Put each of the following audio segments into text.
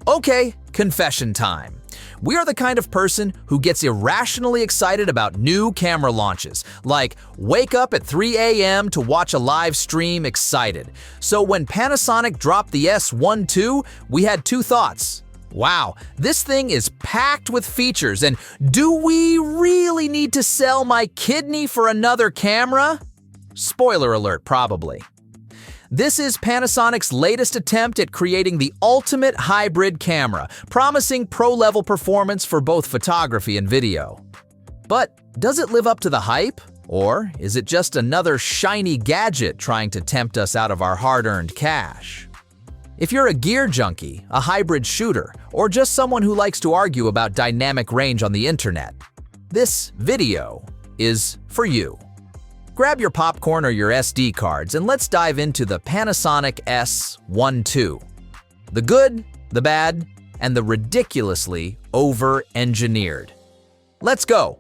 Okay, confession time. We are the kind of person who gets irrationally excited about new camera launches, like wake up at 3 a.m. to watch a live stream excited. So when Panasonic dropped the S1 II, we had two thoughts. Wow, this thing is packed with features, and do we really need to sell my kidney for another camera? Spoiler alert, probably. This is Panasonic's latest attempt at creating the ultimate hybrid camera, promising pro-level performance for both photography and video. But does it live up to the hype? Or is it just another shiny gadget trying to tempt us out of our hard-earned cash? If you're a gear junkie, a hybrid shooter, or just someone who likes to argue about dynamic range on the internet, this video is for you. Grab your popcorn or your SD cards and let's dive into the Panasonic S1 II. The good, the bad, and the ridiculously over-engineered. Let's go!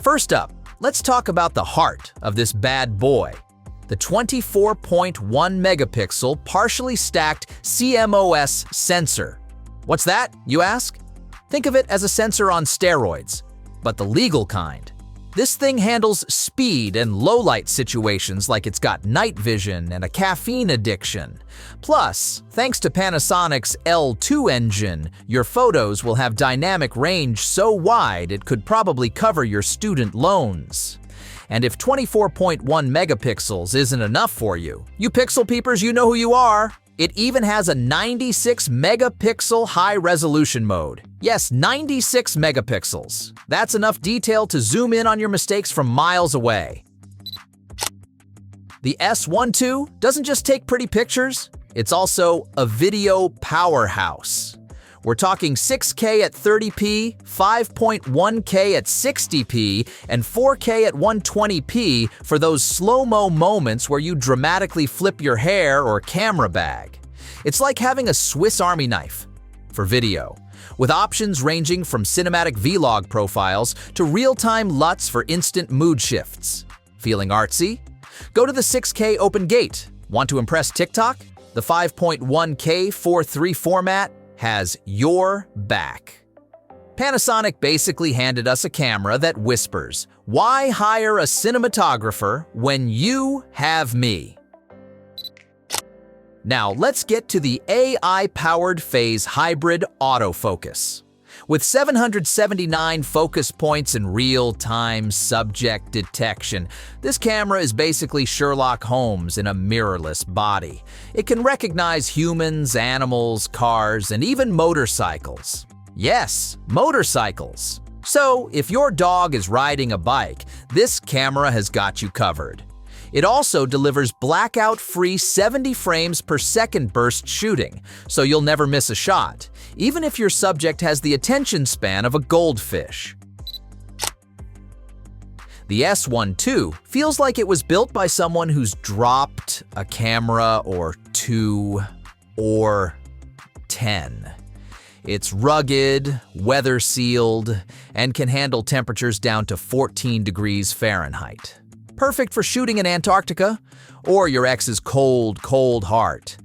First up, let's talk about the heart of this bad boy. The 24.1 megapixel partially stacked CMOS sensor. What's that, you ask? Think of it as a sensor on steroids, but the legal kind. This thing handles speed and low-light situations like it's got night vision and a caffeine addiction. Plus, thanks to Panasonic's L2 engine, your photos will have dynamic range so wide it could probably cover your student loans. And if 24.1 megapixels isn't enough for you, you pixel peepers, you know who you are. It even has a 96 megapixel high-resolution mode. Yes, 96 megapixels. That's enough detail to zoom in on your mistakes from miles away. The S1 II doesn't just take pretty pictures, it's also a video powerhouse. We're talking 6K at 30p, 5.1K at 60p, and 4K at 120p for those slow-mo moments where you dramatically flip your hair or camera bag. It's like having a Swiss Army knife for video, with options ranging from cinematic vlog profiles to real-time LUTs for instant mood shifts. Feeling artsy? Go to the 6K open gate. Want to impress TikTok? The 5.1K 4:3 format has your back. Panasonic basically handed us a camera that whispers, "Why hire a cinematographer when you have me?" Now let's get to the AI-powered phase hybrid autofocus. With 779 focus points and real-time subject detection, this camera is basically Sherlock Holmes in a mirrorless body. It can recognize humans, animals, cars, and even motorcycles. Yes, motorcycles. So if your dog is riding a bike, this camera has got you covered. It also delivers blackout-free 70 frames per second burst shooting, so you'll never miss a shot, even if your subject has the attention span of a goldfish. The S1 II feels like it was built by someone who's dropped a camera or two or 10. It's rugged, weather-sealed, and can handle temperatures down to 14 degrees Fahrenheit. Perfect for shooting in Antarctica or your ex's cold, cold heart.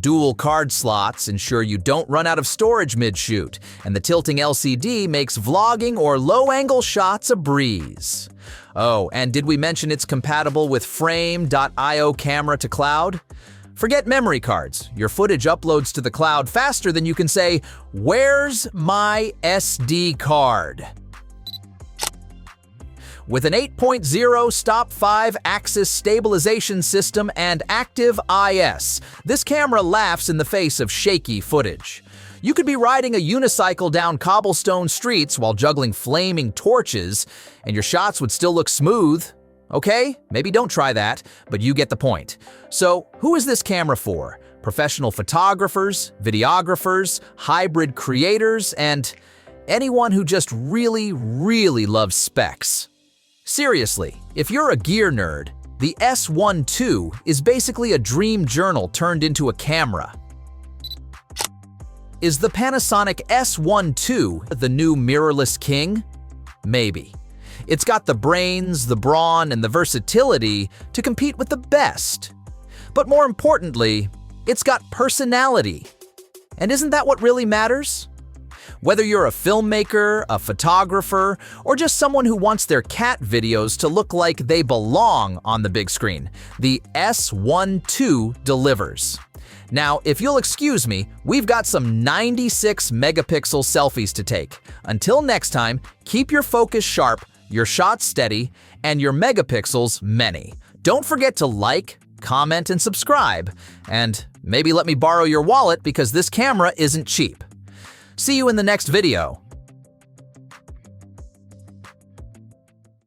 Dual card slots ensure you don't run out of storage mid-shoot, and the tilting LCD makes vlogging or low-angle shots a breeze. Oh, and did we mention it's compatible with Frame.io camera to cloud? Forget memory cards. Your footage uploads to the cloud faster than you can say, "Where's my SD card?" With an 8.0 Stop 5 axis stabilization system and active IS, this camera laughs in the face of shaky footage. You could be riding a unicycle down cobblestone streets while juggling flaming torches, and your shots would still look smooth. Okay, maybe don't try that, but you get the point. So, who is this camera for? Professional photographers, videographers, hybrid creators, and anyone who just really, really loves specs. Seriously, if you're a gear nerd, the S1 II is basically a dream journal turned into a camera. Is the Panasonic S1 II the new mirrorless king? Maybe. It's got the brains, the brawn, and the versatility to compete with the best. But more importantly, it's got personality. And isn't that what really matters? Whether you're a filmmaker, a photographer, or just someone who wants their cat videos to look like they belong on the big screen, the S1 II delivers. Now, if you'll excuse me, we've got some 96 megapixel selfies to take. Until next time, keep your focus sharp, your shots steady, and your megapixels many. Don't forget to like, comment, and subscribe. And maybe let me borrow your wallet because this camera isn't cheap. See you in the next video.